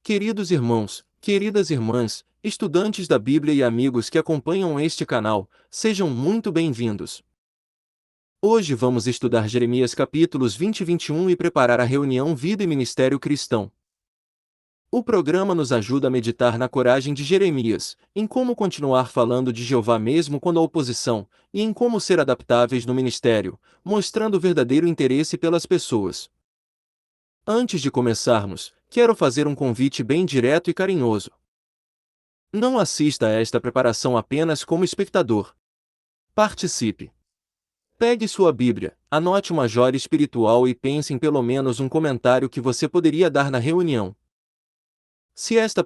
Queridos irmãos, queridas irmãs, estudantes da Bíblia e amigos que acompanham este canal, sejam muito bem-vindos. Hoje vamos estudar Jeremias capítulos 20 e 21 e preparar a reunião Vida e Ministério Cristão. O programa nos ajuda a meditar na coragem de Jeremias, em como continuar falando de Jeová mesmo quando há oposição, e em como ser adaptáveis no ministério, mostrando verdadeiro interesse pelas pessoas. Antes de começarmos, quero fazer um convite bem direto e carinhoso. Não assista a esta preparação apenas como espectador. Participe. Pegue sua Bíblia, anote uma joia espiritual e pense em pelo menos um comentário que você poderia dar na reunião. Se esta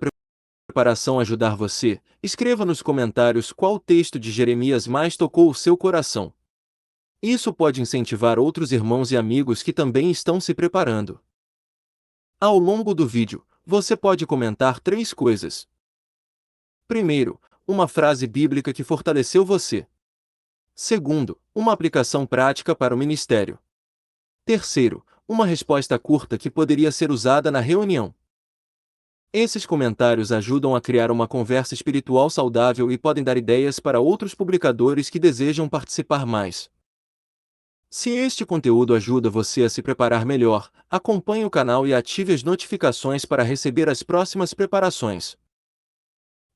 preparação ajudar você, escreva nos comentários qual texto de Jeremias mais tocou o seu coração. Isso pode incentivar outros irmãos e amigos que também estão se preparando. Ao longo do vídeo, você pode comentar 3 coisas. Primeiro, uma frase bíblica que fortaleceu você. Segundo, uma aplicação prática para o ministério. Terceiro, uma resposta curta que poderia ser usada na reunião. Esses comentários ajudam a criar uma conversa espiritual saudável e podem dar ideias para outros publicadores que desejam participar mais. Se este conteúdo ajuda você a se preparar melhor, acompanhe o canal e ative as notificações para receber as próximas preparações.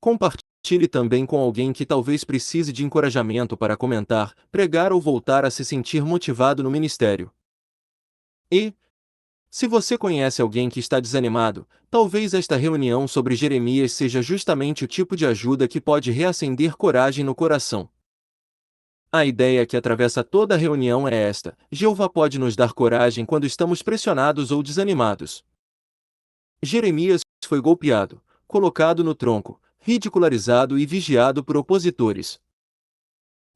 Compartilhe também com alguém que talvez precise de encorajamento para comentar, pregar ou voltar a se sentir motivado no ministério. E, se você conhece alguém que está desanimado, talvez esta reunião sobre Jeremias seja justamente o tipo de ajuda que pode reacender coragem no coração. A ideia que atravessa toda a reunião é esta: Jeová pode nos dar coragem quando estamos pressionados ou desanimados. Jeremias foi golpeado, colocado no tronco, ridicularizado e vigiado por opositores.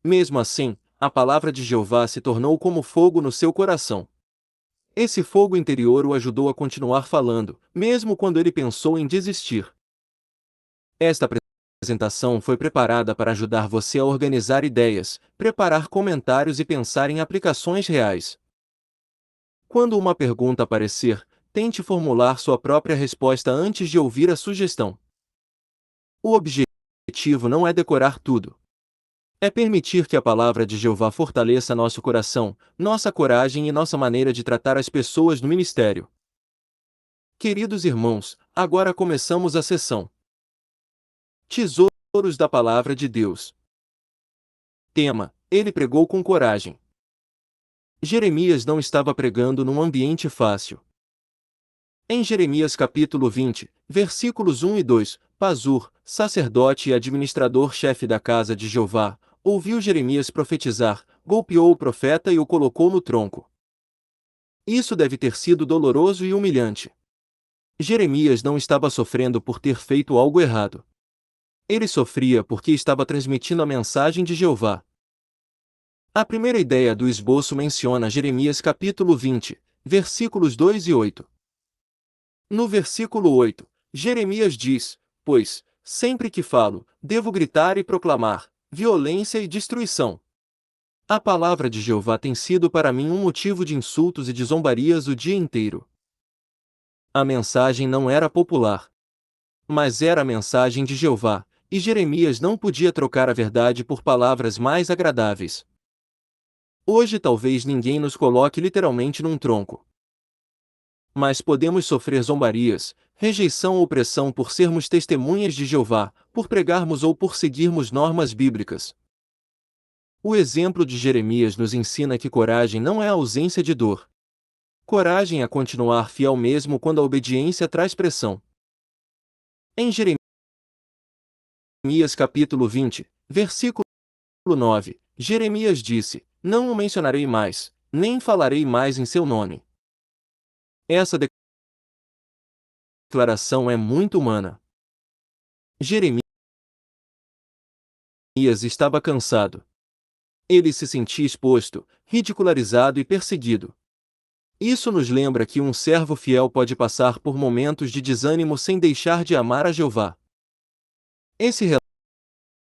Mesmo assim, a palavra de Jeová se tornou como fogo no seu coração. Esse fogo interior o ajudou a continuar falando, mesmo quando ele pensou em desistir. Esta apresentação foi preparada para ajudar você a organizar ideias, preparar comentários e pensar em aplicações reais. Quando uma pergunta aparecer, tente formular sua própria resposta antes de ouvir a sugestão. O objetivo não é decorar tudo. É permitir que a palavra de Jeová fortaleça nosso coração, nossa coragem e nossa maneira de tratar as pessoas no ministério. Queridos irmãos, agora começamos a sessão Tesouros da Palavra de Deus. Tema: Ele pregou com coragem. Jeremias não estava pregando num ambiente fácil. Em Jeremias capítulo 20, versículos 1 e 2, Pazur, sacerdote e administrador-chefe da casa de Jeová, ouviu Jeremias profetizar, golpeou o profeta e o colocou no tronco. Isso deve ter sido doloroso e humilhante. Jeremias não estava sofrendo por ter feito algo errado. Ele sofria porque estava transmitindo a mensagem de Jeová. A primeira ideia do esboço menciona Jeremias capítulo 20, versículos 2 e 8. No versículo 8, Jeremias diz: Pois, sempre que falo, devo gritar e proclamar violência e destruição. A palavra de Jeová tem sido para mim um motivo de insultos e de zombarias o dia inteiro. A mensagem não era popular, mas era a mensagem de Jeová, e Jeremias não podia trocar a verdade por palavras mais agradáveis. Hoje talvez ninguém nos coloque literalmente num tronco. Mas podemos sofrer zombarias, rejeição ou pressão por sermos testemunhas de Jeová, por pregarmos ou por seguirmos normas bíblicas. O exemplo de Jeremias nos ensina que coragem não é a ausência de dor. Coragem é continuar fiel mesmo quando a obediência traz pressão. Em Jeremias capítulo 20, versículo 9, Jeremias disse: Não o mencionarei mais, nem falarei mais em seu nome. Essa declaração é muito humana. Jeremias estava cansado. Ele se sentia exposto, ridicularizado e perseguido. Isso nos lembra que um servo fiel pode passar por momentos de desânimo sem deixar de amar a Jeová. Esse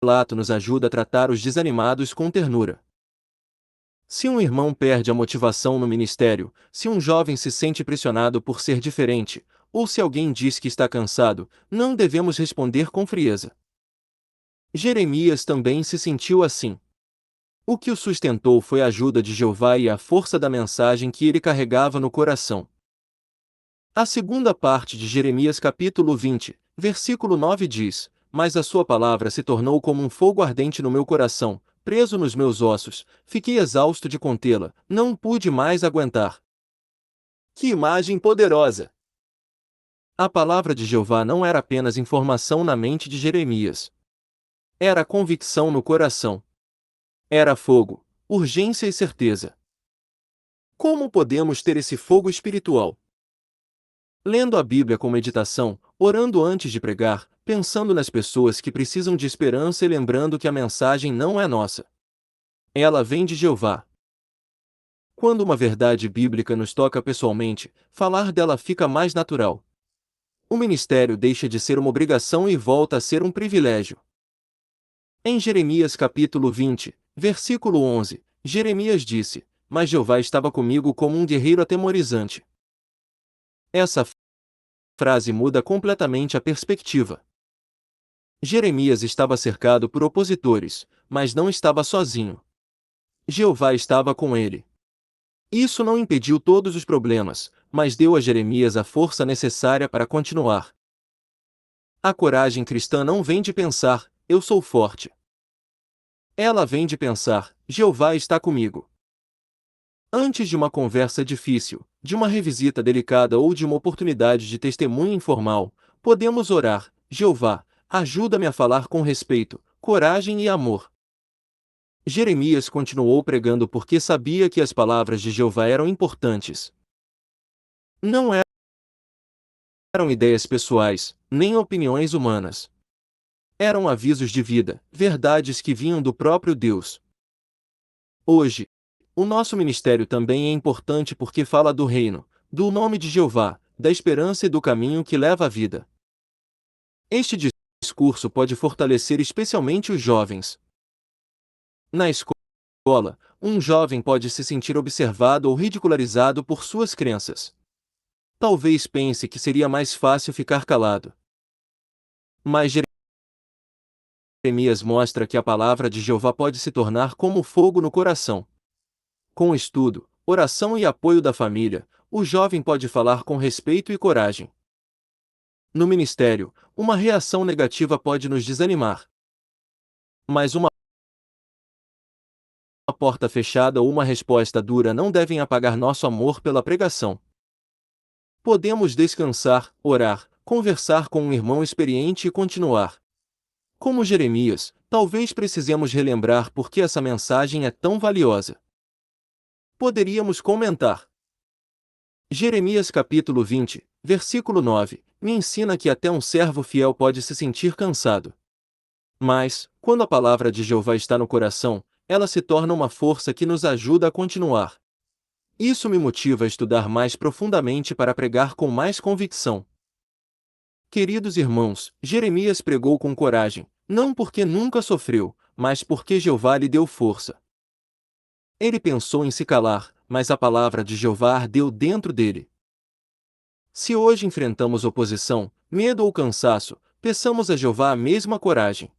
relato nos ajuda a tratar os desanimados com ternura. Se um irmão perde a motivação no ministério, se um jovem se sente pressionado por ser diferente, ou se alguém diz que está cansado, não devemos responder com frieza. Jeremias também se sentiu assim. O que o sustentou foi a ajuda de Jeová e a força da mensagem que ele carregava no coração. A segunda parte de Jeremias capítulo 20, versículo 9 diz: Mas a sua palavra se tornou como um fogo ardente no meu coração, preso nos meus ossos, fiquei exausto de contê-la, não pude mais aguentar. Que imagem poderosa! A palavra de Jeová não era apenas informação na mente de Jeremias. Era convicção no coração. Era fogo, urgência e certeza. Como podemos ter esse fogo espiritual? Lendo a Bíblia com meditação, orando antes de pregar, pensando nas pessoas que precisam de esperança e lembrando que a mensagem não é nossa. Ela vem de Jeová. Quando uma verdade bíblica nos toca pessoalmente, falar dela fica mais natural. O ministério deixa de ser uma obrigação e volta a ser um privilégio. Em Jeremias capítulo 20, versículo 11, Jeremias disse: Mas Jeová estava comigo como um guerreiro atemorizante. Essa frase muda completamente a perspectiva. Jeremias estava cercado por opositores, mas não estava sozinho. Jeová estava com ele. Isso não impediu todos os problemas, mas deu a Jeremias a força necessária para continuar. A coragem cristã não vem de pensar, eu sou forte. Ela vem de pensar, Jeová está comigo. Antes de uma conversa difícil, de uma revisita delicada ou de uma oportunidade de testemunho informal, podemos orar, Jeová, ajuda-me a falar com respeito, coragem e amor. Jeremias continuou pregando porque sabia que as palavras de Jeová eram importantes. Não eram ideias pessoais, nem opiniões humanas. Eram avisos de vida, verdades que vinham do próprio Deus. Hoje, o nosso ministério também é importante porque fala do reino, do nome de Jeová, da esperança e do caminho que leva à vida. Este discurso pode fortalecer especialmente os jovens. Na escola, um jovem pode se sentir observado ou ridicularizado por suas crenças. Talvez pense que seria mais fácil ficar calado. Mas Jeremias mostra que a palavra de Jeová pode se tornar como fogo no coração. Com estudo, oração e apoio da família, o jovem pode falar com respeito e coragem. No ministério, uma reação negativa pode nos desanimar. Mas uma porta fechada ou uma resposta dura não devem apagar nosso amor pela pregação. Podemos descansar, orar, conversar com um irmão experiente e continuar. Como Jeremias, talvez precisemos relembrar por que essa mensagem é tão valiosa. Poderíamos comentar. Jeremias capítulo 20, versículo 9, me ensina que até um servo fiel pode se sentir cansado. Mas, quando a palavra de Jeová está no coração, ela se torna uma força que nos ajuda a continuar. Isso me motiva a estudar mais profundamente para pregar com mais convicção. Queridos irmãos, Jeremias pregou com coragem, não porque nunca sofreu, mas porque Jeová lhe deu força. Ele pensou em se calar, mas a palavra de Jeová ardeu dentro dele. Se hoje enfrentamos oposição, medo ou cansaço, peçamos a Jeová a mesma coragem.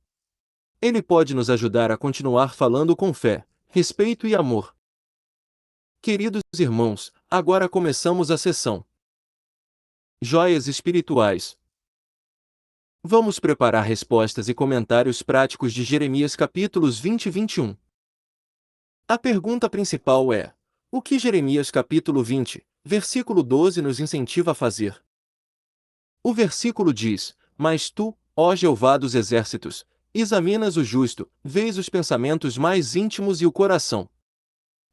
Ele pode nos ajudar a continuar falando com fé, respeito e amor. Queridos irmãos, agora começamos a sessão Joias Espirituais. Vamos preparar respostas e comentários práticos de Jeremias capítulos 20 e 21. A pergunta principal é: o que Jeremias capítulo 20, versículo 12 nos incentiva a fazer? O versículo diz: Mas tu, ó Jeová dos exércitos, examinas o justo, vês os pensamentos mais íntimos e o coração.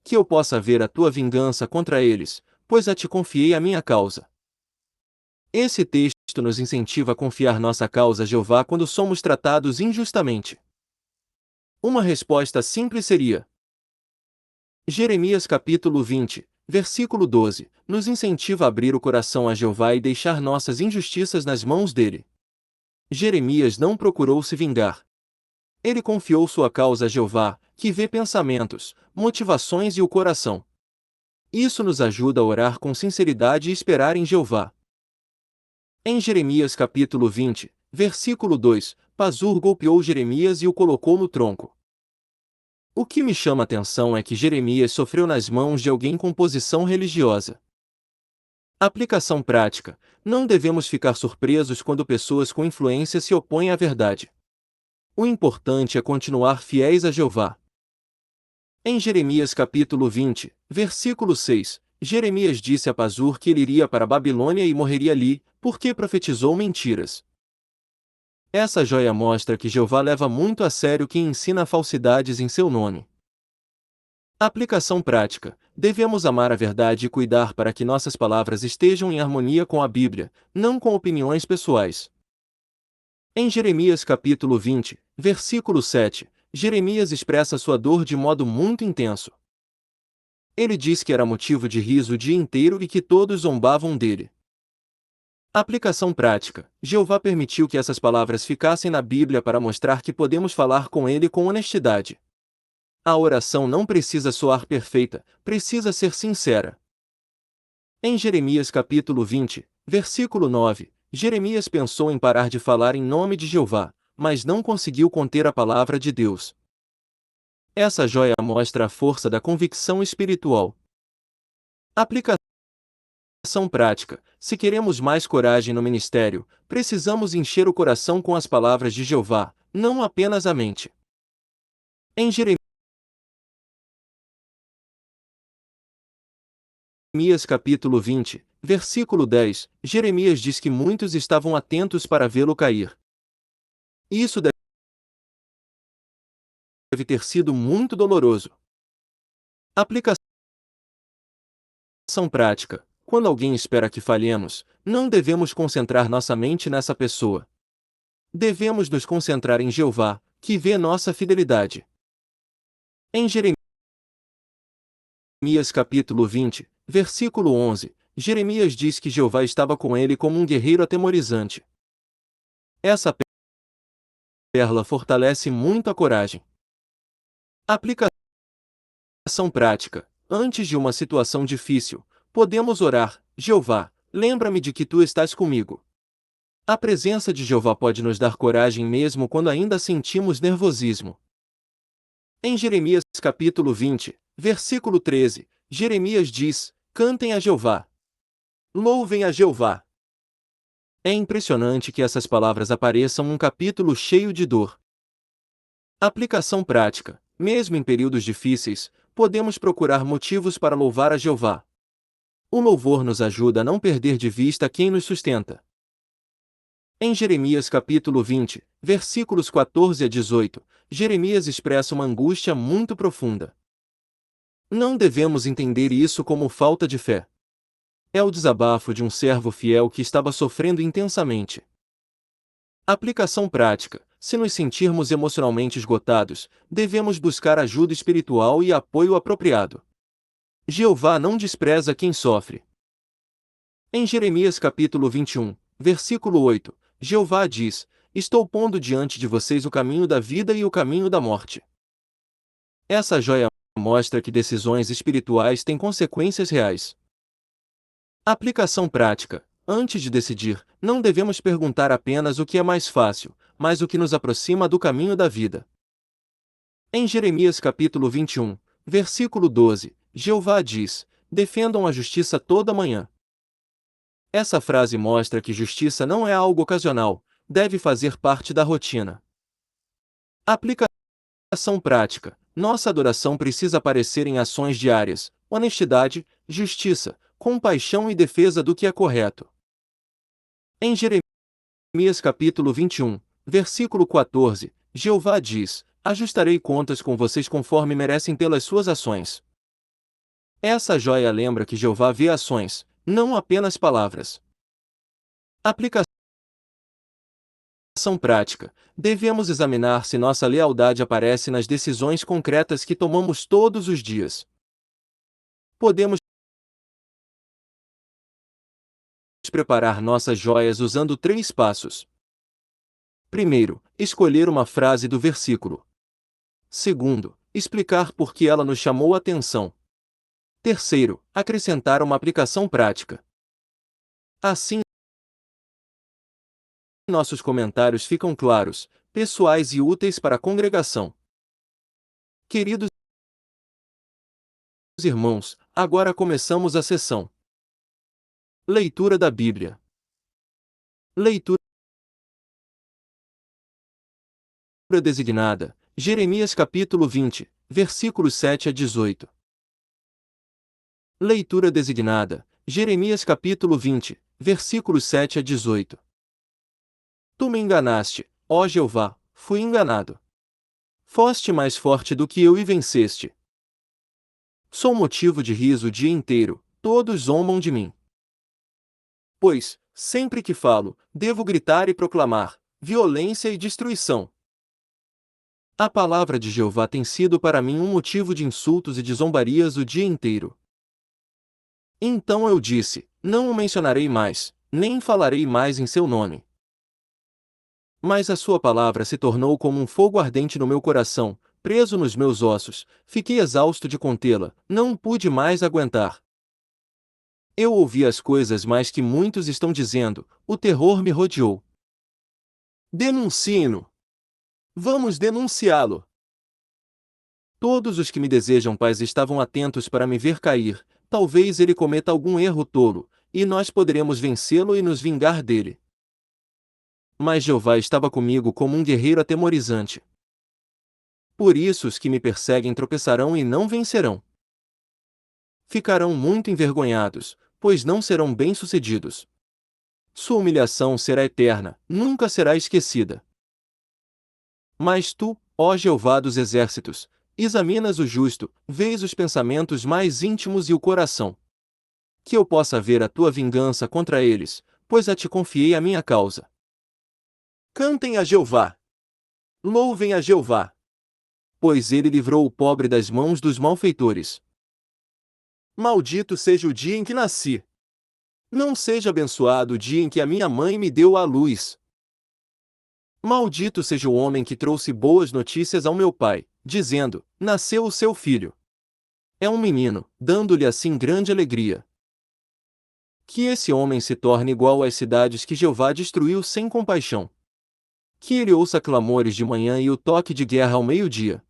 Que eu possa ver a tua vingança contra eles, pois a ti confiei a minha causa. Esse texto nos incentiva a confiar nossa causa a Jeová quando somos tratados injustamente. Uma resposta simples seria: Jeremias capítulo 20, versículo 12, nos incentiva a abrir o coração a Jeová e deixar nossas injustiças nas mãos dele. Jeremias não procurou se vingar. Ele confiou sua causa a Jeová, que vê pensamentos, motivações e o coração. Isso nos ajuda a orar com sinceridade e esperar em Jeová. Em Jeremias capítulo 20, versículo 2, Pazur golpeou Jeremias e o colocou no tronco. O que me chama a atenção é que Jeremias sofreu nas mãos de alguém com posição religiosa. Aplicação prática: não devemos ficar surpresos quando pessoas com influência se opõem à verdade. O importante é continuar fiéis a Jeová. Em Jeremias capítulo 20, versículo 6, Jeremias disse a Pazur que ele iria para a Babilônia e morreria ali, porque profetizou mentiras. Essa joia mostra que Jeová leva muito a sério quem ensina falsidades em seu nome. Aplicação prática: devemos amar a verdade e cuidar para que nossas palavras estejam em harmonia com a Bíblia, não com opiniões pessoais. Em Jeremias capítulo 20, versículo 7, Jeremias expressa sua dor de modo muito intenso. Ele diz que era motivo de riso o dia inteiro e que todos zombavam dele. Aplicação prática: Jeová permitiu que essas palavras ficassem na Bíblia para mostrar que podemos falar com ele com honestidade. A oração não precisa soar perfeita, precisa ser sincera. Em Jeremias capítulo 20, versículo 9, Jeremias pensou em parar de falar em nome de Jeová, mas não conseguiu conter a palavra de Deus. Essa joia mostra a força da convicção espiritual. Aplicação prática: se queremos mais coragem no ministério, precisamos encher o coração com as palavras de Jeová, não apenas a mente. Em Jeremias capítulo 20, versículo 10, Jeremias diz que muitos estavam atentos para vê-lo cair. Isso deve ter sido muito doloroso. Aplicação prática: quando alguém espera que falhemos, não devemos concentrar nossa mente nessa pessoa. Devemos nos concentrar em Jeová, que vê nossa fidelidade. Em Jeremias capítulo 20, versículo 11, Jeremias diz que Jeová estava com ele como um guerreiro atemorizante. Essa pérola fortalece muito a coragem. Aplicação prática: antes de uma situação difícil, podemos orar: Jeová, lembra-me de que tu estás comigo. A presença de Jeová pode nos dar coragem mesmo quando ainda sentimos nervosismo. Em Jeremias capítulo 20, versículo 13, Jeremias diz: cantem a Jeová. Louvem a Jeová. É impressionante que essas palavras apareçam num capítulo cheio de dor. Aplicação prática: mesmo em períodos difíceis, podemos procurar motivos para louvar a Jeová. O louvor nos ajuda a não perder de vista quem nos sustenta. Em Jeremias capítulo 20, versículos 14 a 18, Jeremias expressa uma angústia muito profunda. Não devemos entender isso como falta de fé. É o desabafo de um servo fiel que estava sofrendo intensamente. Aplicação prática: se nos sentirmos emocionalmente esgotados, devemos buscar ajuda espiritual e apoio apropriado. Jeová não despreza quem sofre. Em Jeremias capítulo 21, versículo 8, Jeová diz: estou pondo diante de vocês o caminho da vida e o caminho da morte. Essa joia mostra que decisões espirituais têm consequências reais. Aplicação prática: antes de decidir, não devemos perguntar apenas o que é mais fácil, mas o que nos aproxima do caminho da vida. Em Jeremias capítulo 21, versículo 12, Jeová diz: defendam a justiça toda manhã. Essa frase mostra que justiça não é algo ocasional, deve fazer parte da rotina. Aplicação prática: nossa adoração precisa aparecer em ações diárias, honestidade, justiça, compaixão e defesa do que é correto. Em Jeremias capítulo 21, versículo 14, Jeová diz: ajustarei contas com vocês conforme merecem pelas suas ações. Essa joia lembra que Jeová vê ações, não apenas palavras. Aplicação prática: devemos examinar se nossa lealdade aparece nas decisões concretas que tomamos todos os dias. Podemos preparar nossas joias usando 3 passos. Primeiro, escolher uma frase do versículo. Segundo, explicar por que ela nos chamou a atenção. Terceiro, acrescentar uma aplicação prática. Assim, nossos comentários ficam claros, pessoais e úteis para a congregação. Queridos irmãos, agora começamos a sessão. Leitura da Bíblia. Leitura designada, Jeremias capítulo 20, versículos 7 a 18. Leitura designada, Jeremias capítulo 20, versículos 7 a 18. Tu me enganaste, ó Jeová, fui enganado. Foste mais forte do que eu e venceste. Sou motivo de riso o dia inteiro, todos zombam de mim. Pois, sempre que falo, devo gritar e proclamar violência e destruição. A palavra de Jeová tem sido para mim um motivo de insultos e de zombarias o dia inteiro. Então eu disse: não o mencionarei mais, nem falarei mais em seu nome. Mas a sua palavra se tornou como um fogo ardente no meu coração, preso nos meus ossos, fiquei exausto de contê-la, não pude mais aguentar. Eu ouvi as coisas mais que muitos estão dizendo, o terror me rodeou. Denuncie-no! Vamos denunciá-lo! Todos os que me desejam paz estavam atentos para me ver cair, talvez ele cometa algum erro tolo, e nós poderemos vencê-lo e nos vingar dele. Mas Jeová estava comigo como um guerreiro atemorizante. Por isso os que me perseguem tropeçarão e não vencerão. Ficarão muito envergonhados, pois não serão bem-sucedidos. Sua humilhação será eterna, nunca será esquecida. Mas tu, ó Jeová dos exércitos, examinas o justo, vês os pensamentos mais íntimos e o coração. Que eu possa ver a tua vingança contra eles, pois a ti confiei a minha causa. Cantem a Jeová! Louvem a Jeová! Pois ele livrou o pobre das mãos dos malfeitores. Maldito seja o dia em que nasci! Não seja abençoado o dia em que a minha mãe me deu à luz. Maldito seja o homem que trouxe boas notícias ao meu pai, dizendo: nasceu o seu filho. É um menino, dando-lhe assim grande alegria. Que esse homem se torne igual às cidades que Jeová destruiu sem compaixão. Que ele ouça clamores de manhã e o toque de guerra ao meio-dia.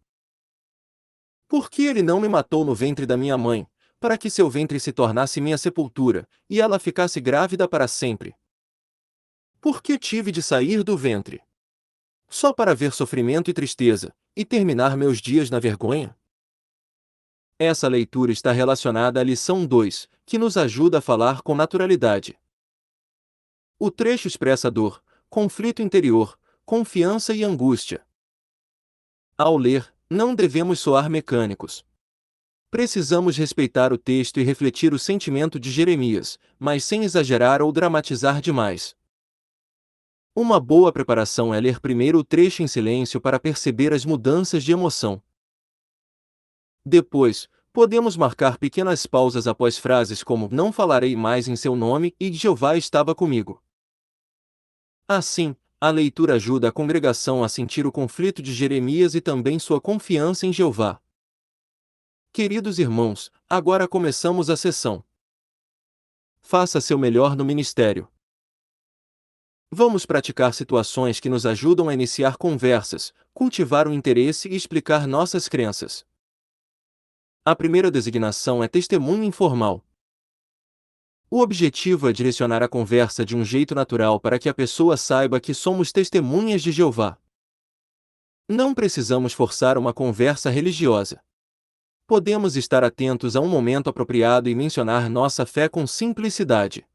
Por que ele não me matou no ventre da minha mãe, para que seu ventre se tornasse minha sepultura, e ela ficasse grávida para sempre? Por que tive de sair do ventre? Só para ver sofrimento e tristeza, e terminar meus dias na vergonha? Essa leitura está relacionada à lição 2, que nos ajuda a falar com naturalidade. O trecho expressa dor, conflito interior, confiança e angústia. Ao ler, não devemos soar mecânicos. Precisamos respeitar o texto e refletir o sentimento de Jeremias, mas sem exagerar ou dramatizar demais. Uma boa preparação é ler primeiro o trecho em silêncio para perceber as mudanças de emoção. Depois, podemos marcar pequenas pausas após frases como não falarei mais em seu nome e Jeová estava comigo. Assim, a leitura ajuda a congregação a sentir o conflito de Jeremias e também sua confiança em Jeová. Queridos irmãos, agora começamos a sessão. Faça seu melhor no ministério. Vamos praticar situações que nos ajudam a iniciar conversas, cultivar o interesse e explicar nossas crenças. A primeira designação é testemunho informal. O objetivo é direcionar a conversa de um jeito natural para que a pessoa saiba que somos testemunhas de Jeová. Não precisamos forçar uma conversa religiosa. Podemos estar atentos a um momento apropriado e mencionar nossa fé com simplicidade.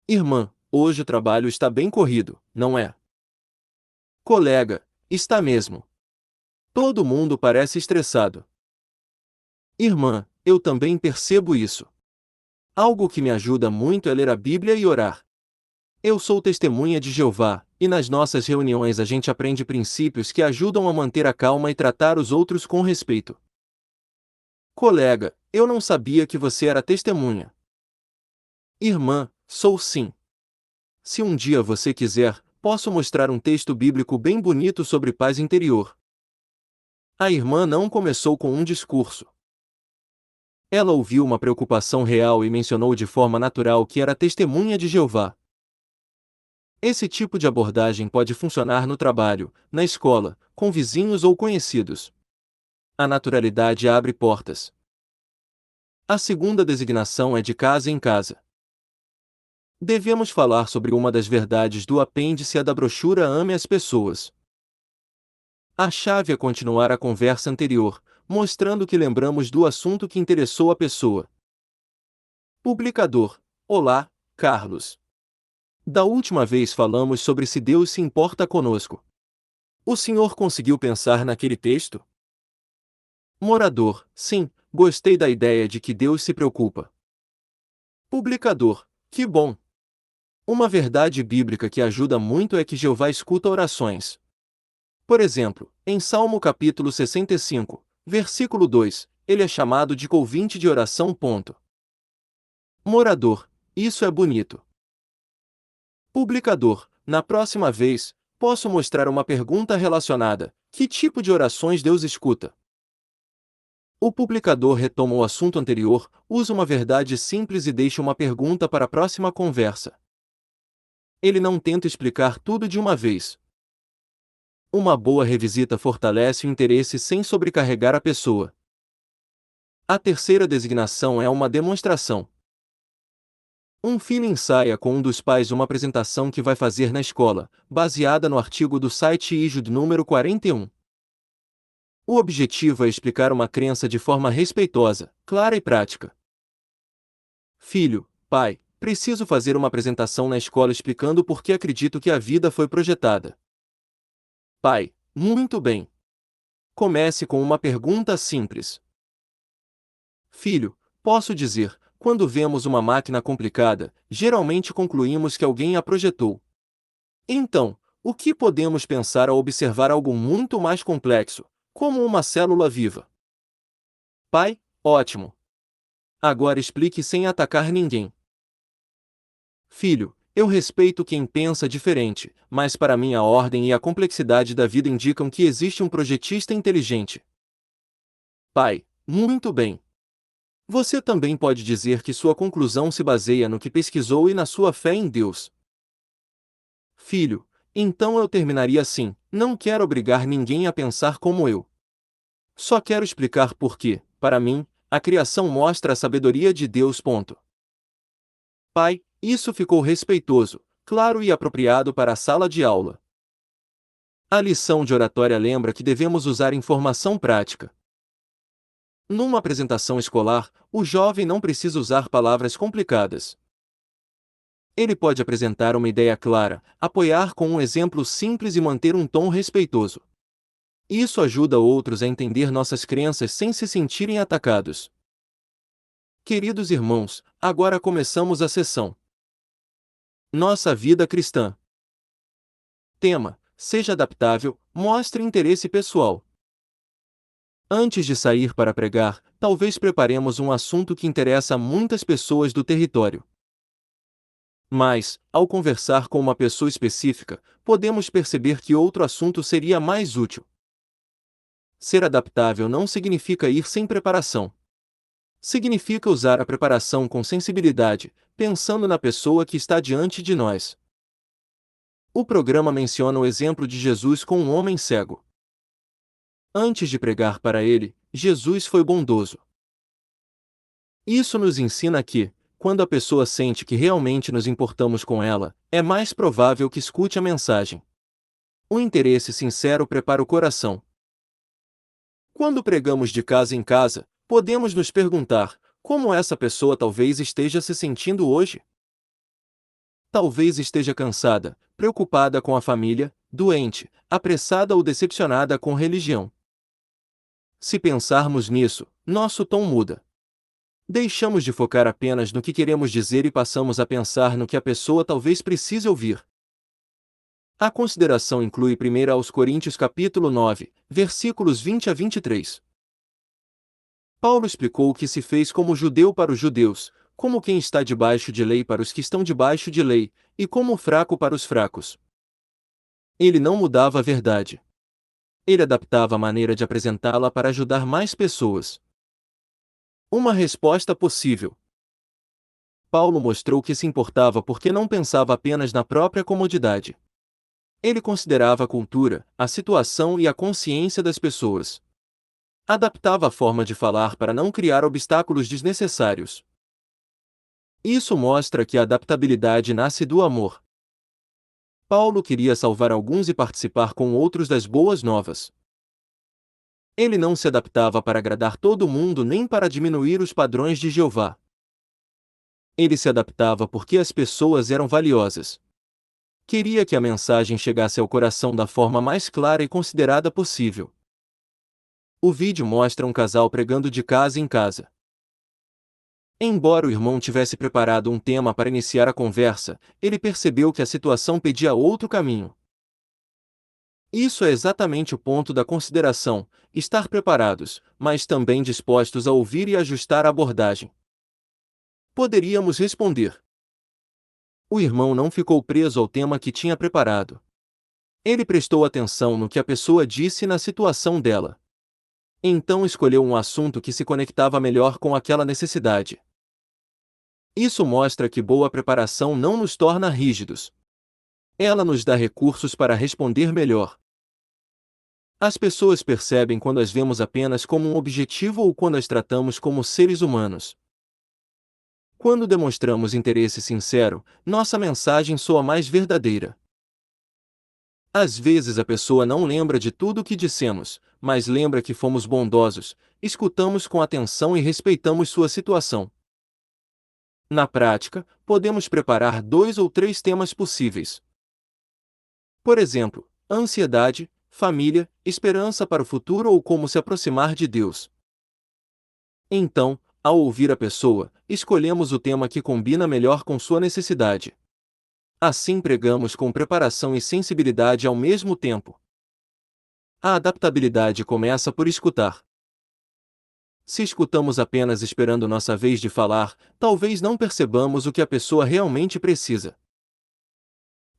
Irmã, hoje o trabalho está bem corrido, não é? Colega, está mesmo. Todo mundo parece estressado. Irmã, eu também percebo isso. Algo que me ajuda muito é ler a Bíblia e orar. Eu sou testemunha de Jeová, e nas nossas reuniões a gente aprende princípios que ajudam a manter a calma e tratar os outros com respeito. Colega, eu não sabia que você era testemunha. Irmã, sou sim. Se um dia você quiser, posso mostrar um texto bíblico bem bonito sobre paz interior. A irmã não começou com um discurso. Ela ouviu uma preocupação real e mencionou de forma natural que era testemunha de Jeová. Esse tipo de abordagem pode funcionar no trabalho, na escola, com vizinhos ou conhecidos. A naturalidade abre portas. A segunda designação é de casa em casa. Devemos falar sobre uma das verdades do apêndice A da brochura Ame as Pessoas. A chave é continuar a conversa anterior, mostrando que lembramos do assunto que interessou a pessoa. Publicador: Olá, Carlos. Da última vez falamos sobre se Deus se importa conosco. O senhor conseguiu pensar naquele texto? Morador: Sim, gostei da ideia de que Deus se preocupa. Publicador: Que bom! Uma verdade bíblica que ajuda muito é que Jeová escuta orações. Por exemplo, em Salmo capítulo 65, versículo 2, ele é chamado de ouvinte de oração. Morador: Isso é bonito. Publicador: Na próxima vez, posso mostrar uma pergunta relacionada: que tipo de orações Deus escuta? O publicador retoma o assunto anterior, usa uma verdade simples e deixa uma pergunta para a próxima conversa. Ele não tenta explicar tudo de uma vez. Uma boa revisita fortalece o interesse sem sobrecarregar a pessoa. A terceira designação é uma demonstração. Um filho ensaia com um dos pais uma apresentação que vai fazer na escola, baseada no artigo do site IJUD número 41. O objetivo é explicar uma crença de forma respeitosa, clara e prática. Filho: Pai, preciso fazer uma apresentação na escola explicando por que acredito que a vida foi projetada. Pai: Muito bem. Comece com uma pergunta simples. Filho: Posso dizer, quando vemos uma máquina complicada, geralmente concluímos que alguém a projetou. Então, o que podemos pensar ao observar algo muito mais complexo, como uma célula viva? Pai: Ótimo. Agora explique sem atacar ninguém. Filho: Eu respeito quem pensa diferente, mas para mim a ordem e a complexidade da vida indicam que existe um projetista inteligente. Pai: Muito bem. Você também pode dizer que sua conclusão se baseia no que pesquisou e na sua fé em Deus. Filho: Então eu terminaria assim: não quero obrigar ninguém a pensar como eu. Só quero explicar por que, para mim, a criação mostra a sabedoria de Deus. Pai: Isso ficou respeitoso, claro e apropriado para a sala de aula. A lição de oratória lembra que devemos usar informação prática. Numa apresentação escolar, o jovem não precisa usar palavras complicadas. Ele pode apresentar uma ideia clara, apoiar com um exemplo simples e manter um tom respeitoso. Isso ajuda outros a entender nossas crenças sem se sentirem atacados. Queridos irmãos, agora começamos a sessão. Nossa vida cristã. Tema: Seja adaptável, mostre interesse pessoal. Antes de sair para pregar, talvez preparemos um assunto que interessa a muitas pessoas do território. Mas, ao conversar com uma pessoa específica, podemos perceber que outro assunto seria mais útil. Ser adaptável não significa ir sem preparação. Significa usar a preparação com sensibilidade, pensando na pessoa que está diante de nós. O programa menciona o exemplo de Jesus com um homem cego. Antes de pregar para ele, Jesus foi bondoso. Isso nos ensina que, quando a pessoa sente que realmente nos importamos com ela, é mais provável que escute a mensagem. O interesse sincero prepara o coração. Quando pregamos de casa em casa, podemos nos perguntar: como essa pessoa talvez esteja se sentindo hoje? Talvez esteja cansada, preocupada com a família, doente, apressada ou decepcionada com religião. Se pensarmos nisso, nosso tom muda. Deixamos de focar apenas no que queremos dizer e passamos a pensar no que a pessoa talvez precise ouvir. A consideração inclui 1 aos Coríntios capítulo 9, versículos 20 a 23. Paulo explicou o que se fez como judeu para os judeus, como quem está debaixo de lei para os que estão debaixo de lei, e como fraco para os fracos. Ele não mudava a verdade. Ele adaptava a maneira de apresentá-la para ajudar mais pessoas. Uma resposta possível. Paulo mostrou que se importava porque não pensava apenas na própria comodidade. Ele considerava a cultura, a situação e a consciência das pessoas. Adaptava a forma de falar para não criar obstáculos desnecessários. Isso mostra que a adaptabilidade nasce do amor. Paulo queria salvar alguns e participar com outros das boas novas. Ele não se adaptava para agradar todo mundo nem para diminuir os padrões de Jeová. Ele se adaptava porque as pessoas eram valiosas. Queria que a mensagem chegasse ao coração da forma mais clara e considerada possível. O vídeo mostra um casal pregando de casa em casa. Embora o irmão tivesse preparado um tema para iniciar a conversa, ele percebeu que a situação pedia outro caminho. Isso é exatamente o ponto da consideração: estar preparados, mas também dispostos a ouvir e ajustar a abordagem. Poderíamos responder. O irmão não ficou preso ao tema que tinha preparado. Ele prestou atenção no que a pessoa disse e na situação dela. Então escolheu um assunto que se conectava melhor com aquela necessidade. Isso mostra que boa preparação não nos torna rígidos. Ela nos dá recursos para responder melhor. As pessoas percebem quando as vemos apenas como um objetivo ou quando as tratamos como seres humanos. Quando demonstramos interesse sincero, nossa mensagem soa mais verdadeira. Às vezes a pessoa não lembra de tudo o que dissemos, mas lembra que fomos bondosos, escutamos com atenção e respeitamos sua situação. Na prática, podemos preparar 2 ou 3 temas possíveis. Por exemplo, ansiedade, família, esperança para o futuro ou como se aproximar de Deus. Então, ao ouvir a pessoa, escolhemos o tema que combina melhor com sua necessidade. Assim pregamos com preparação e sensibilidade ao mesmo tempo. A adaptabilidade começa por escutar. Se escutamos apenas esperando nossa vez de falar, talvez não percebamos o que a pessoa realmente precisa.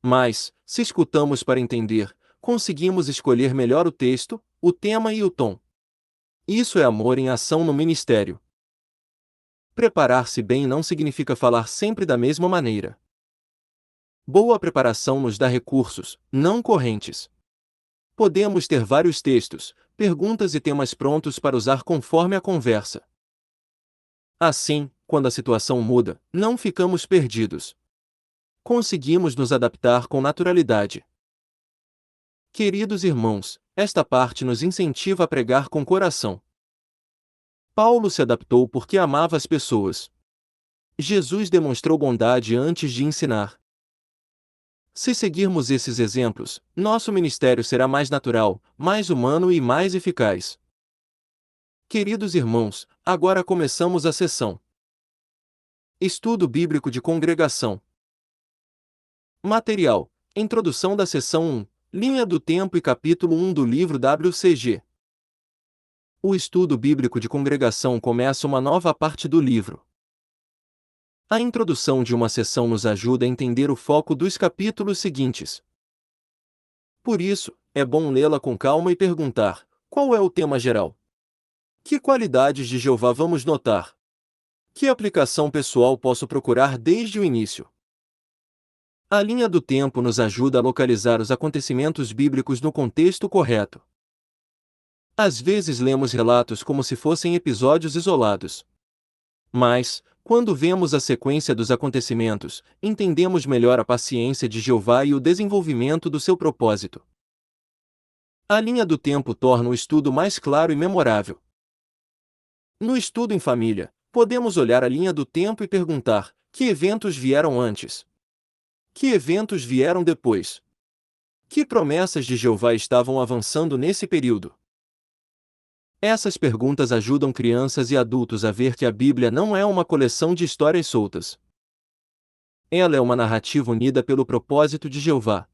Mas, se escutamos para entender, conseguimos escolher melhor o texto, o tema e o tom. Isso é amor em ação no ministério. Preparar-se bem não significa falar sempre da mesma maneira. Boa preparação nos dá recursos, não correntes. Podemos ter vários textos, perguntas e temas prontos para usar conforme a conversa. Assim, quando a situação muda, não ficamos perdidos. Conseguimos nos adaptar com naturalidade. Queridos irmãos, esta parte nos incentiva a pregar com coração. Paulo se adaptou porque amava as pessoas. Jesus demonstrou bondade antes de ensinar. Se seguirmos esses exemplos, nosso ministério será mais natural, mais humano e mais eficaz. Queridos irmãos, agora começamos a sessão. Estudo Bíblico de Congregação. Material: Introdução da Seção 1, Linha do Tempo e Capítulo 1 do livro WCG. O estudo bíblico de congregação começa uma nova parte do livro. A introdução de uma seção nos ajuda a entender o foco dos capítulos seguintes. Por isso, é bom lê-la com calma e perguntar: qual é o tema geral? Que qualidades de Jeová vamos notar? Que aplicação pessoal posso procurar desde o início? A linha do tempo nos ajuda a localizar os acontecimentos bíblicos no contexto correto. Às vezes lemos relatos como se fossem episódios isolados. Mas, quando vemos a sequência dos acontecimentos, entendemos melhor a paciência de Jeová e o desenvolvimento do seu propósito. A linha do tempo torna o estudo mais claro e memorável. No estudo em família, podemos olhar a linha do tempo e perguntar: que eventos vieram antes? Que eventos vieram depois? Que promessas de Jeová estavam avançando nesse período? Essas perguntas ajudam crianças e adultos a ver que a Bíblia não é uma coleção de histórias soltas. Ela é uma narrativa unida pelo propósito de Jeová.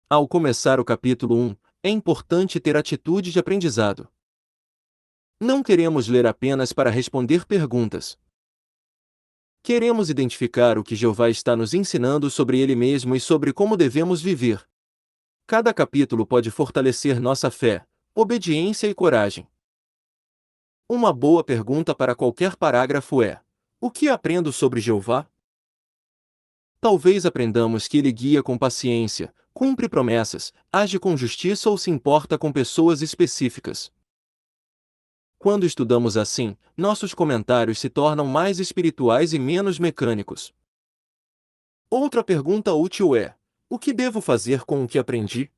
Ao começar o capítulo 1, é importante ter atitude de aprendizado. Não queremos ler apenas para responder perguntas. Queremos identificar o que Jeová está nos ensinando sobre Ele mesmo e sobre como devemos viver. Cada capítulo pode fortalecer nossa fé, obediência e coragem. Uma boa pergunta para qualquer parágrafo é: O que aprendo sobre Jeová? Talvez aprendamos que ele guia com paciência, cumpre promessas, age com justiça ou se importa com pessoas específicas. Quando estudamos assim, nossos comentários se tornam mais espirituais e menos mecânicos. Outra pergunta útil é: o que devo fazer com o que aprendi?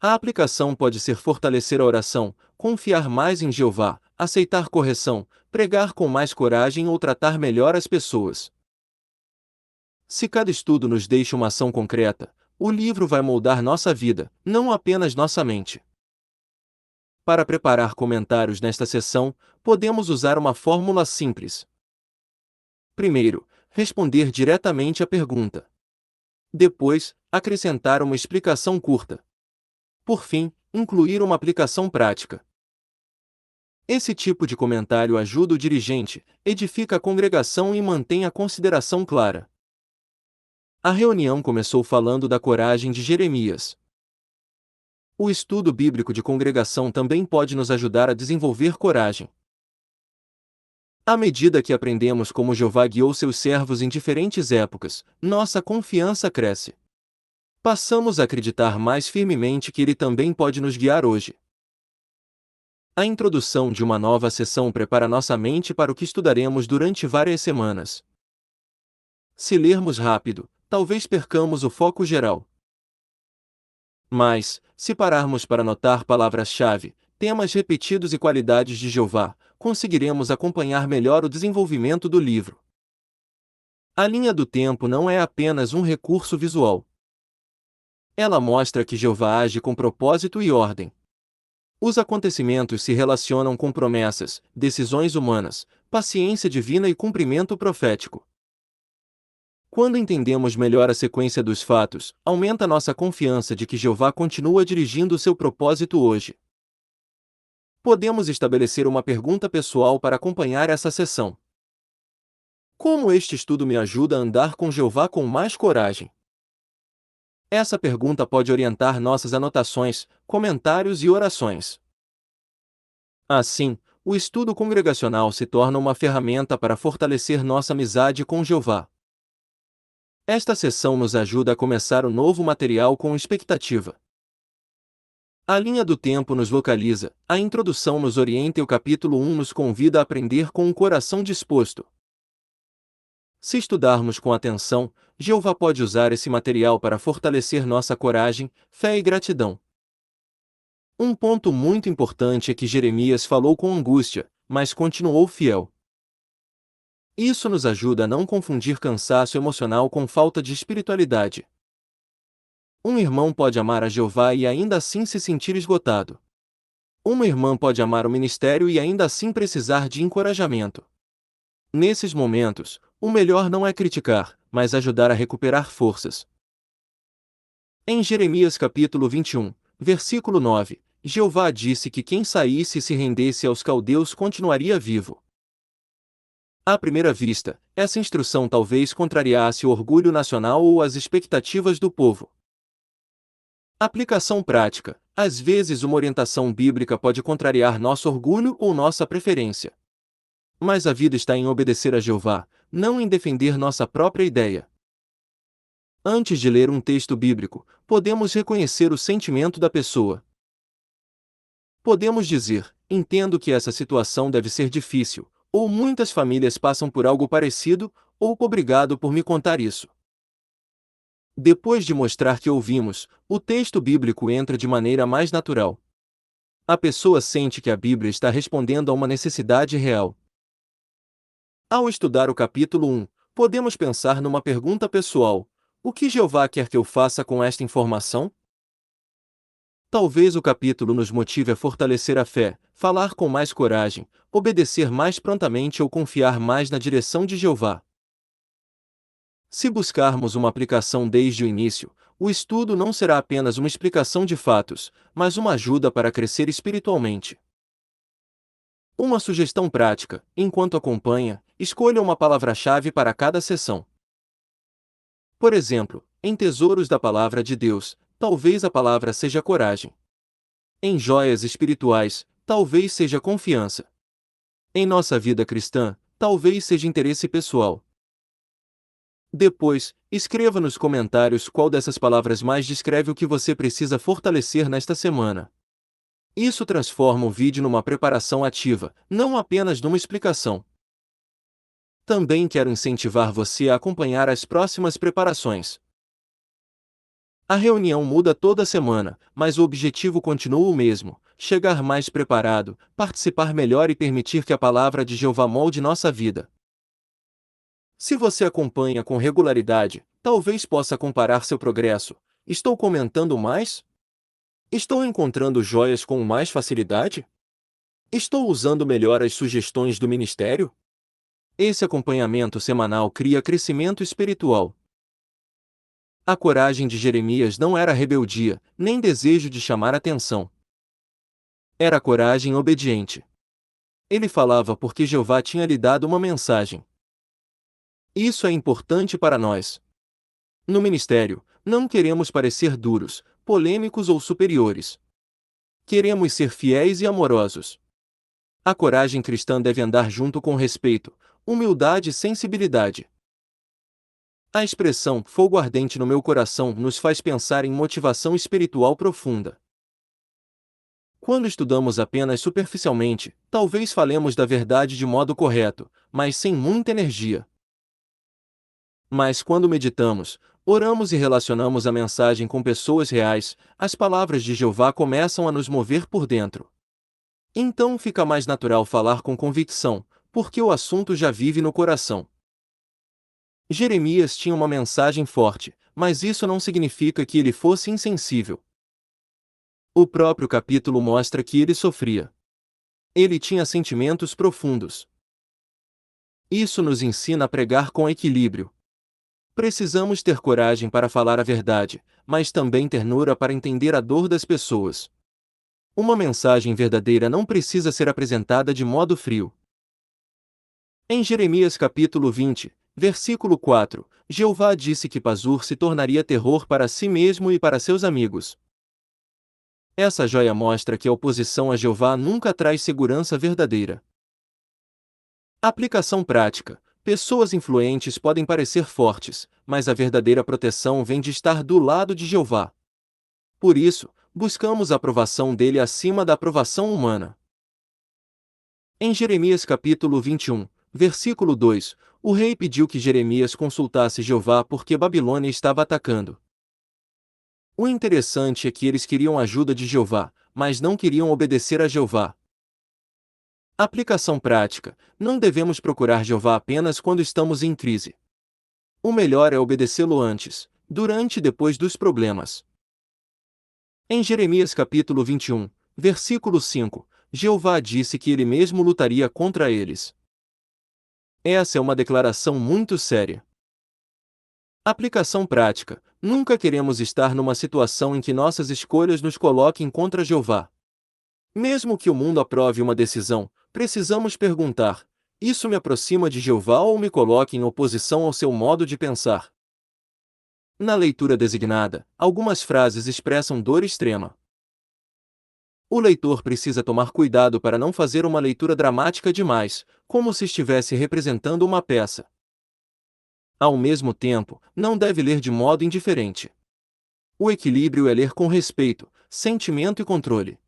A aplicação pode ser fortalecer a oração, confiar mais em Jeová, aceitar correção, pregar com mais coragem ou tratar melhor as pessoas. Se cada estudo nos deixa uma ação concreta, o livro vai moldar nossa vida, não apenas nossa mente. Para preparar comentários nesta sessão, podemos usar uma fórmula simples. Primeiro, responder diretamente à pergunta. Depois, acrescentar uma explicação curta. Por fim, incluir uma aplicação prática. Esse tipo de comentário ajuda o dirigente, edifica a congregação e mantém a consideração clara. A reunião começou falando da coragem de Jeremias. O estudo bíblico de congregação também pode nos ajudar a desenvolver coragem. À medida que aprendemos como Jeová guiou seus servos em diferentes épocas, nossa confiança cresce. Passamos a acreditar mais firmemente que Ele também pode nos guiar hoje. A introdução de uma nova sessão prepara nossa mente para o que estudaremos durante várias semanas. Se lermos rápido, talvez percamos o foco geral. Mas, se pararmos para notar palavras-chave, temas repetidos e qualidades de Jeová, conseguiremos acompanhar melhor o desenvolvimento do livro. A linha do tempo não é apenas um recurso visual. Ela mostra que Jeová age com propósito e ordem. Os acontecimentos se relacionam com promessas, decisões humanas, paciência divina e cumprimento profético. Quando entendemos melhor a sequência dos fatos, aumenta nossa confiança de que Jeová continua dirigindo o seu propósito hoje. Podemos estabelecer uma pergunta pessoal para acompanhar essa sessão. Como este estudo me ajuda a andar com Jeová com mais coragem? Essa pergunta pode orientar nossas anotações, comentários e orações. Assim, o estudo congregacional se torna uma ferramenta para fortalecer nossa amizade com Jeová. Esta sessão nos ajuda a começar o novo material com expectativa. A linha do tempo nos localiza, a introdução nos orienta e o capítulo 1 nos convida a aprender com o coração disposto. Se estudarmos com atenção, Jeová pode usar esse material para fortalecer nossa coragem, fé e gratidão. Um ponto muito importante é que Jeremias falou com angústia, mas continuou fiel. Isso nos ajuda a não confundir cansaço emocional com falta de espiritualidade. Um irmão pode amar a Jeová e ainda assim se sentir esgotado. Uma irmã pode amar o ministério e ainda assim precisar de encorajamento. Nesses momentos, o melhor não é criticar, mas ajudar a recuperar forças. Em Jeremias capítulo 21, versículo 9, Jeová disse que quem saísse e se rendesse aos caldeus continuaria vivo. À primeira vista, essa instrução talvez contrariasse o orgulho nacional ou as expectativas do povo. Aplicação prática: às vezes uma orientação bíblica pode contrariar nosso orgulho ou nossa preferência. Mas a vida está em obedecer a Jeová, não em defender nossa própria ideia. Antes de ler um texto bíblico, podemos reconhecer o sentimento da pessoa. Podemos dizer: entendo que essa situação deve ser difícil, ou muitas famílias passam por algo parecido, ou obrigado por me contar isso. Depois de mostrar que ouvimos, o texto bíblico entra de maneira mais natural. A pessoa sente que a Bíblia está respondendo a uma necessidade real. Ao estudar o capítulo 1, podemos pensar numa pergunta pessoal: o que Jeová quer que eu faça com esta informação? Talvez o capítulo nos motive a fortalecer a fé, falar com mais coragem, obedecer mais prontamente ou confiar mais na direção de Jeová. Se buscarmos uma aplicação desde o início, o estudo não será apenas uma explicação de fatos, mas uma ajuda para crescer espiritualmente. Uma sugestão prática: enquanto acompanha, escolha uma palavra-chave para cada sessão. Por exemplo, em Tesouros da Palavra de Deus, talvez a palavra seja coragem. Em Joias Espirituais, talvez seja confiança. Em nossa vida cristã, talvez seja interesse pessoal. Depois, escreva nos comentários qual dessas palavras mais descreve o que você precisa fortalecer nesta semana. Isso transforma o vídeo numa preparação ativa, não apenas numa explicação. Também quero incentivar você a acompanhar as próximas preparações. A reunião muda toda semana, mas o objetivo continua o mesmo: chegar mais preparado, participar melhor e permitir que a palavra de Jeová molde nossa vida. Se você acompanha com regularidade, talvez possa comparar seu progresso. Estou comentando mais? Estou encontrando joias com mais facilidade? Estou usando melhor as sugestões do ministério? Esse acompanhamento semanal cria crescimento espiritual. A coragem de Jeremias não era rebeldia, nem desejo de chamar atenção. Era coragem obediente. Ele falava porque Jeová tinha lhe dado uma mensagem. Isso é importante para nós. No ministério, não queremos parecer duros, polêmicos ou superiores. Queremos ser fiéis e amorosos. A coragem cristã deve andar junto com respeito, humildade e sensibilidade. A expressão "fogo ardente no meu coração" nos faz pensar em motivação espiritual profunda. Quando estudamos apenas superficialmente, talvez falemos da verdade de modo correto, mas sem muita energia. Mas quando meditamos, oramos e relacionamos a mensagem com pessoas reais, as palavras de Jeová começam a nos mover por dentro. Então fica mais natural falar com convicção, porque o assunto já vive no coração. Jeremias tinha uma mensagem forte, mas isso não significa que ele fosse insensível. O próprio capítulo mostra que ele sofria. Ele tinha sentimentos profundos. Isso nos ensina a pregar com equilíbrio. Precisamos ter coragem para falar a verdade, mas também ternura para entender a dor das pessoas. Uma mensagem verdadeira não precisa ser apresentada de modo frio. Em Jeremias capítulo 20, versículo 4, Jeová disse que Pazur se tornaria terror para si mesmo e para seus amigos. Essa joia mostra que a oposição a Jeová nunca traz segurança verdadeira. Aplicação prática. Pessoas influentes podem parecer fortes, mas a verdadeira proteção vem de estar do lado de Jeová. Por isso, buscamos a aprovação dele acima da aprovação humana. Em Jeremias capítulo 21, versículo 2, o rei pediu que Jeremias consultasse Jeová porque Babilônia estava atacando. O interessante é que eles queriam a ajuda de Jeová, mas não queriam obedecer a Jeová. Aplicação prática. Não devemos procurar Jeová apenas quando estamos em crise. O melhor é obedecê-lo antes, durante e depois dos problemas. Em Jeremias capítulo 21, versículo 5, Jeová disse que ele mesmo lutaria contra eles. Essa é uma declaração muito séria. Aplicação prática. Nunca queremos estar numa situação em que nossas escolhas nos coloquem contra Jeová. Mesmo que o mundo aprove uma decisão, precisamos perguntar: isso me aproxima de Jeová ou me coloca em oposição ao seu modo de pensar? Na leitura designada, algumas frases expressam dor extrema. O leitor precisa tomar cuidado para não fazer uma leitura dramática demais, como se estivesse representando uma peça. Ao mesmo tempo, não deve ler de modo indiferente. O equilíbrio é ler com respeito, sentimento e controle.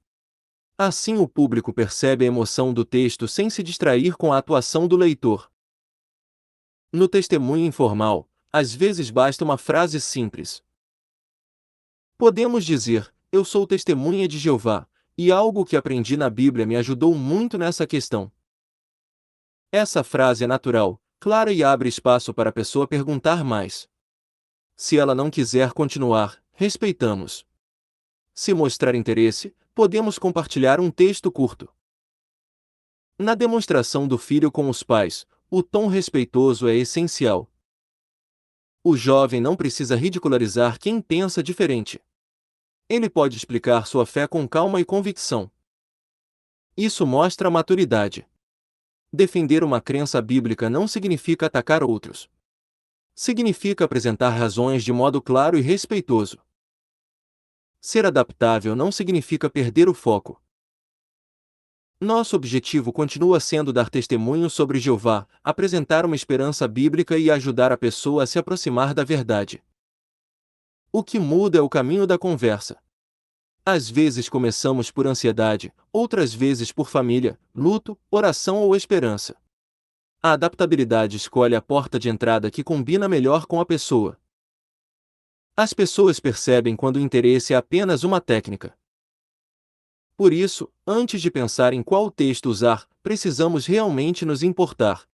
Assim o público percebe a emoção do texto sem se distrair com a atuação do leitor. No testemunho informal, às vezes basta uma frase simples. Podemos dizer: eu sou testemunha de Jeová, e algo que aprendi na Bíblia me ajudou muito nessa questão. Essa frase é natural, clara e abre espaço para a pessoa perguntar mais. Se ela não quiser continuar, respeitamos. Se mostrar interesse, podemos compartilhar um texto curto. Na demonstração do filho com os pais, o tom respeitoso é essencial. O jovem não precisa ridicularizar quem pensa diferente. Ele pode explicar sua fé com calma e convicção. Isso mostra maturidade. Defender uma crença bíblica não significa atacar outros. Significa apresentar razões de modo claro e respeitoso. Ser adaptável não significa perder o foco. Nosso objetivo continua sendo dar testemunho sobre Jeová, apresentar uma esperança bíblica e ajudar a pessoa a se aproximar da verdade. O que muda é o caminho da conversa. Às vezes começamos por ansiedade, outras vezes por família, luto, oração ou esperança. A adaptabilidade escolhe a porta de entrada que combina melhor com a pessoa. As pessoas percebem quando o interesse é apenas uma técnica. Por isso, antes de pensar em qual texto usar, precisamos realmente nos importar.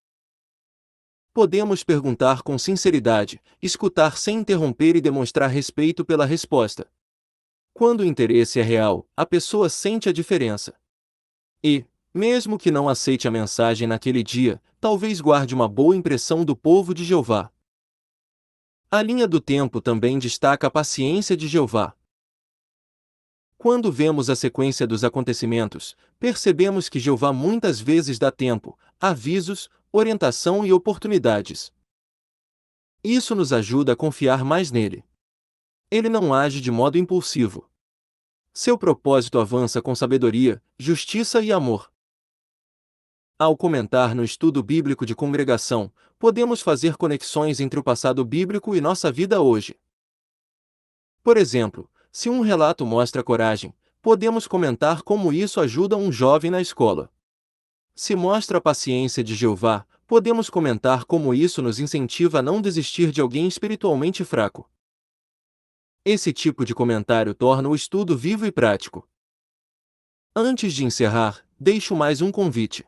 Podemos perguntar com sinceridade, escutar sem interromper e demonstrar respeito pela resposta. Quando o interesse é real, a pessoa sente a diferença. E, mesmo que não aceite a mensagem naquele dia, talvez guarde uma boa impressão do povo de Jeová. A linha do tempo também destaca a paciência de Jeová. Quando vemos a sequência dos acontecimentos, percebemos que Jeová muitas vezes dá tempo, avisos, orientação e oportunidades. Isso nos ajuda a confiar mais nele. Ele não age de modo impulsivo. Seu propósito avança com sabedoria, justiça e amor. Ao comentar no estudo bíblico de congregação, podemos fazer conexões entre o passado bíblico e nossa vida hoje. Por exemplo, se um relato mostra coragem, podemos comentar como isso ajuda um jovem na escola. Se mostra a paciência de Jeová, podemos comentar como isso nos incentiva a não desistir de alguém espiritualmente fraco. Esse tipo de comentário torna o estudo vivo e prático. Antes de encerrar, deixo mais um convite.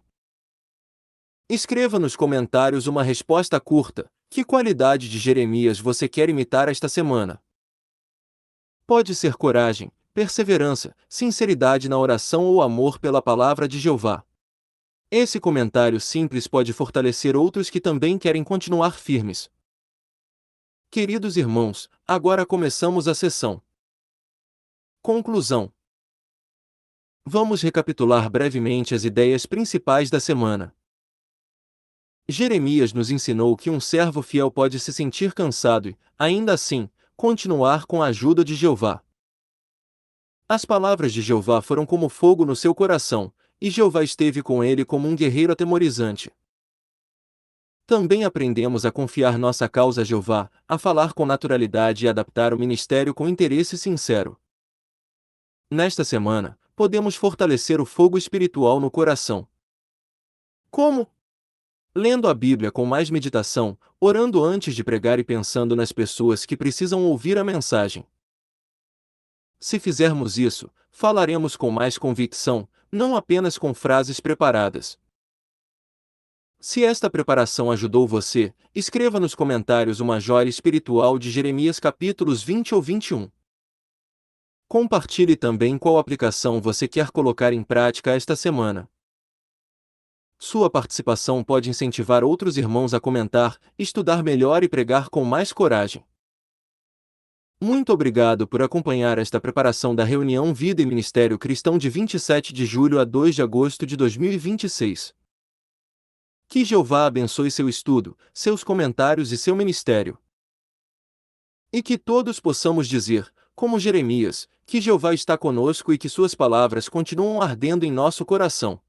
Escreva nos comentários uma resposta curta. Que qualidade de Jeremias você quer imitar esta semana? Pode ser coragem, perseverança, sinceridade na oração ou amor pela palavra de Jeová. Esse comentário simples pode fortalecer outros que também querem continuar firmes. Queridos irmãos, agora começamos a sessão. Conclusão. Vamos recapitular brevemente as ideias principais da semana. Jeremias nos ensinou que um servo fiel pode se sentir cansado e, ainda assim, continuar com a ajuda de Jeová. As palavras de Jeová foram como fogo no seu coração, e Jeová esteve com ele como um guerreiro atemorizante. Também aprendemos a confiar nossa causa a Jeová, a falar com naturalidade e adaptar o ministério com interesse sincero. Nesta semana, podemos fortalecer o fogo espiritual no coração. Como? Lendo a Bíblia com mais meditação, orando antes de pregar e pensando nas pessoas que precisam ouvir a mensagem. Se fizermos isso, falaremos com mais convicção, não apenas com frases preparadas. Se esta preparação ajudou você, escreva nos comentários uma joia espiritual de Jeremias capítulos 20 ou 21. Compartilhe também qual aplicação você quer colocar em prática esta semana. Sua participação pode incentivar outros irmãos a comentar, estudar melhor e pregar com mais coragem. Muito obrigado por acompanhar esta preparação da reunião Vida e Ministério Cristão de 27 de julho a 2 de agosto de 2026. Que Jeová abençoe seu estudo, seus comentários e seu ministério. E que todos possamos dizer, como Jeremias, que Jeová está conosco e que suas palavras continuam ardendo em nosso coração.